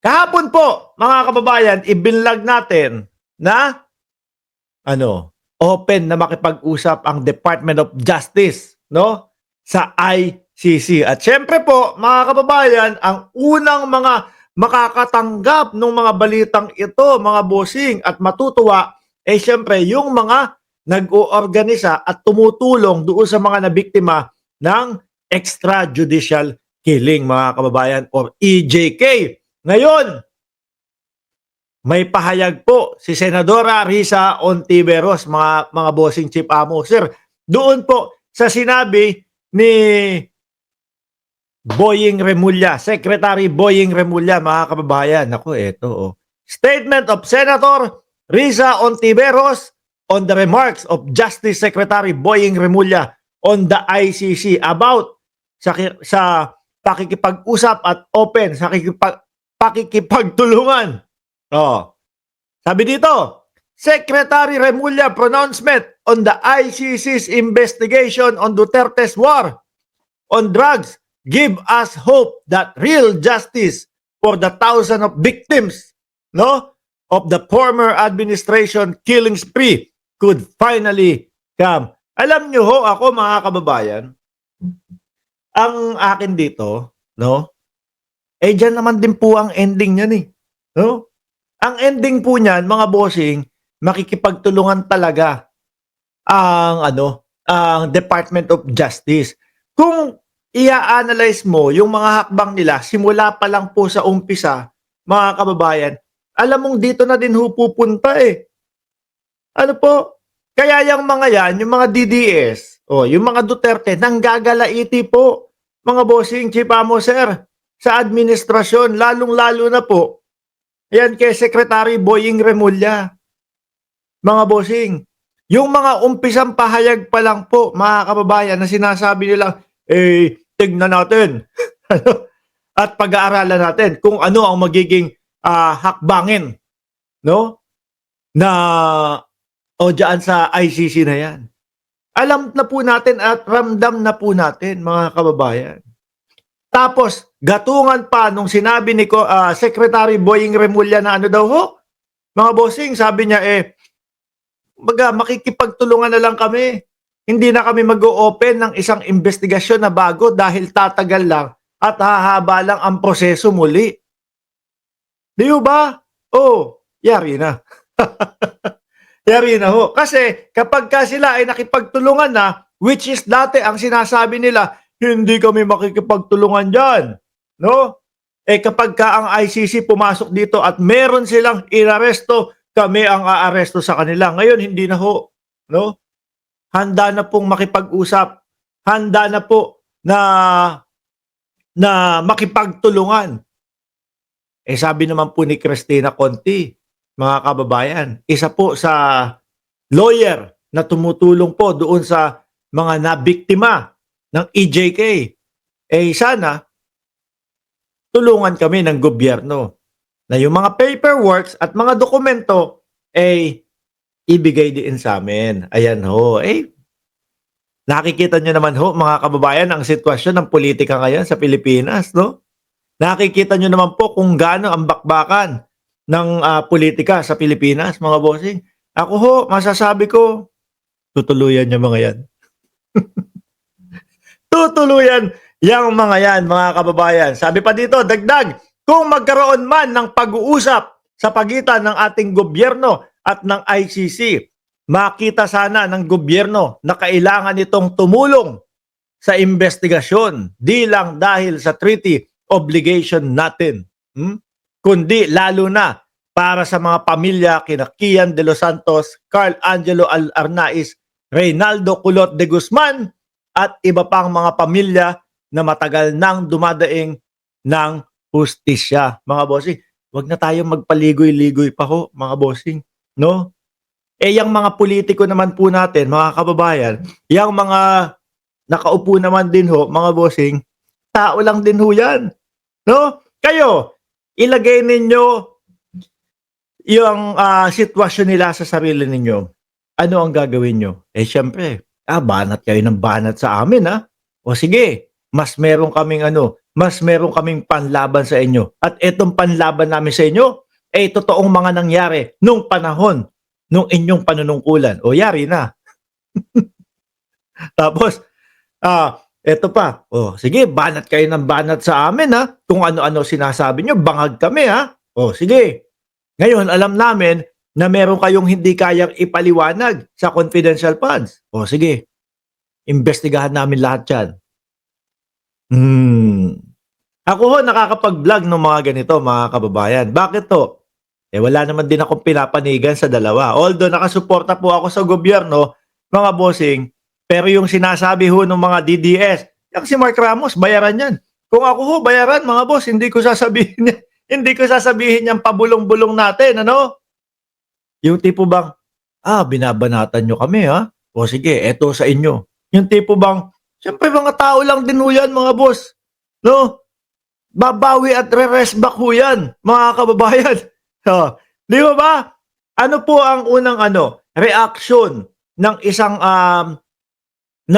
Kahapon po, mga kababayan, ibinlag natin na open na makipag-usap ang Department of Justice, no? Sa ICC. At syempre po, mga kababayan, ang unang mga makakatanggap ng mga balitang ito, mga bossing, at matutuwa, syempre, yung mga nag-oorganisa at tumutulong doon sa mga nabiktima ng extrajudicial killing, mga kababayan, or EJK. Ngayon, may pahayag po si Senadora Risa Ontiveros, mga bossing chief amo. Sir, doon po sa sinabi ni Boying Remulla, Secretary Boying Remulla, mga kababayan. Ako, eto. Oh. Statement of Senator Risa Ontiveros on the remarks of Justice Secretary Boying Remulla on the ICC about sa pakikipag-usap at open sa pakikipagtulungan. Oh. Sabi dito, Secretary Remulla pronouncement on the ICC's investigation on Duterte's war on drugs give us hope that real justice for the thousands of victims, no, of the former administration killing spree could finally come. Alam nyo ho, ako mga kababayan, ang akin dito, no, dyan naman din po ang ending niyan eh. No? Ang ending po niyan, mga bossing, makikipagtulungan talaga ang ang Department of Justice. Kung i-analyze mo yung mga hakbang nila simula pa lang po sa umpisa, mga kababayan, alam mong dito na din ho pupunta eh. Ano po? Kaya yung mga yan, yung mga DDS, yung mga Duterte, nanggagalaiti po, mga bossing, chief amo sir, sa administrasyon, lalong-lalo na po, yan kay Secretary Boying Remulla. Mga bossing, yung mga umpisang pahayag pa lang po, mga kababayan, na sinasabi nila, tignan natin. At pag-aaralan natin kung ano ang magiging hakbangin, no? Na dyan sa ICC na yan. Alam na po natin at ramdam na po natin, mga kababayan. Tapos, gatungan pa nung sinabi ni Secretary Boying Remulla na ano daw ho, mga bossing, sabi niya makikipagtulungan na lang kami. Hindi na kami mag-o-open ng isang investigasyon na bago dahil tatagal lang at hahaba lang ang proseso muli. Di ba? Yari na. Yari na ho. Kasi kapag sila ay nakipagtulungan na, which is dati ang sinasabi nila, hindi kami makikipagtulungan dyan. No? Kapag ang ICC pumasok dito at meron silang inaresto, kami ang aaresto sa kanila. Ngayon, hindi na ho. No? Handa na pong makipag-usap. Handa na po na makipagtulungan. Sabi naman po ni Cristina Conti, mga kababayan, isa po sa lawyer na tumutulong po doon sa mga nabiktima ng EJK, sana tulungan kami ng gobyerno na yung mga paperworks at mga dokumento ibigay din sa amin. Ayan ho. Nakikita nyo naman ho, mga kababayan, ang sitwasyon ng politika ngayon sa Pilipinas, no? Nakikita nyo naman po kung gaano ang bakbakan ng politika sa Pilipinas, mga bossing. Ako ho, masasabi ko, tutuluyan nyo mga yan. Tutuluyan yung mga yan, mga kababayan. Sabi pa dito, dagdag, kung magkaroon man ng pag-uusap sa pagitan ng ating gobyerno at ng ICC, makita sana ng gobyerno na kailangan itong tumulong sa investigasyon, di lang dahil sa treaty obligation natin, kundi lalo na para sa mga pamilya kina Kian de los Santos, Carl Angelo Arnaiz, Reynaldo Culot de Guzman, at iba pang mga pamilya na matagal nang dumadaing ng hustisya. Mga bossing, wag na tayong magpaligoy-ligoy pa ho, mga bossing. No? Yung mga politiko naman po natin, mga kababayan, yung mga nakaupo naman din ho, mga bossing, tao lang din ho yan. No? Kayo, ilagay ninyo yung sitwasyon nila sa sarili ninyo. Ano ang gagawin nyo? Syempre, banat kayo ng banat sa amin, ha? O sige, mas meron kaming mas meron kaming panlaban sa inyo. At itong panlaban namin sa inyo, totoong mga nangyari nung panahon nung inyong panunungkulan. O yari na. Tapos, eto pa. O sige, banat kayo ng banat sa amin ha. Kung ano-ano sinasabi nyo, bangag kami ha. O sige. Ngayon, alam namin na meron kayong hindi kayang ipaliwanag sa confidential funds. O sige, imbestigahan namin lahat yan. Ako ho, nakakapag-vlog ng mga ganito, mga kababayan. Bakit to? Wala naman din akong pinapanigan sa dalawa. Although nakasuporta po ako sa gobyerno, mga bossing, pero yung sinasabi ho ng mga DDS, yung si Mark Ramos, bayaran yan. Kung ako ho, bayaran, mga boss, hindi ko sasabihin yung pabulong-bulong natin, ano? Yung tipo bang, binabanatan nyo kami, ha? O sige, eto sa inyo. Yung tipo bang, siyempre mga tao lang din ho yan, mga boss. No? Babawi at re-rest back ho yan, mga kababayan. Di ba? Ano po ang unang reaction ng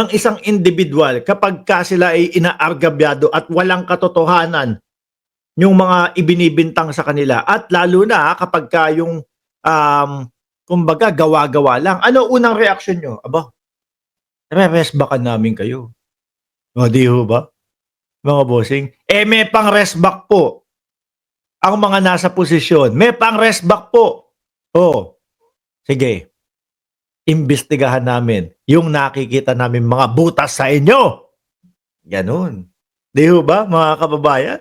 isang individual kapag sila ay inaargabyado at walang katotohanan yung mga ibinibintang sa kanila, at lalo na kapag yung kumbaga gawa-gawa lang. Ano unang reaction nyo? Aba, re-rest backan namin kayo. O di ho ba? Mga bossing, may pang rest back po ang mga nasa posisyon. May pang rest back po. Sige. Imbestigahan namin yung nakikita namin mga butas sa inyo. Ganun. Di ho ba, mga kababayan?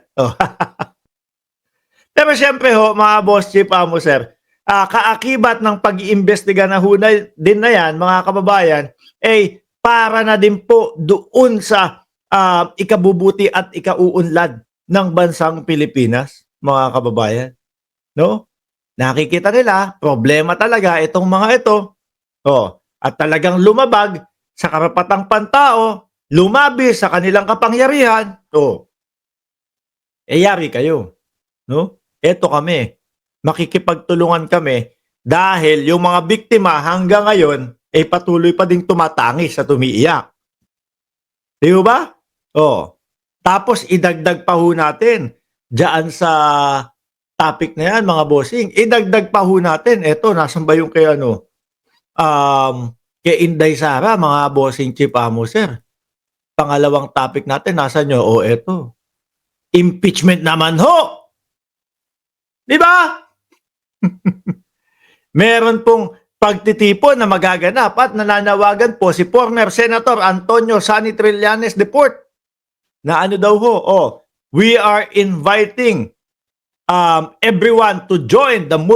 Pero siyempre ho, mga boss chief, sir, kaakibat ng pag-iimbestiga na hunay din na yan, mga kababayan, para na din po doon sa ikabubuti at ikauunlad ng bansang Pilipinas, mga kababayan. No? Nakikita nila, problema talaga itong mga ito. At talagang lumabag sa karapatang pantao, lumabi sa kanilang kapangyarihan. Yari kayo. No? Ito kami. Makikipagtulungan kami dahil yung mga biktima hanggang ngayon patuloy pa ding tumatangis at umiiyak. Di ba? Tapos idagdag pa ho natin diyan sa topic na yan, mga bossing. Idagdag pa ho natin. Eto, nasan ba yung kay kay Inday Sara, mga bossing chief, sir. Pangalawang topic natin, nasan nyo? Eto. Impeachment naman ho! Di ba? Meron pong pagtitipon na magaganap at nananawagan po si former Senator Antonio Sani Trillanes IV na daw ho, we are inviting everyone to join the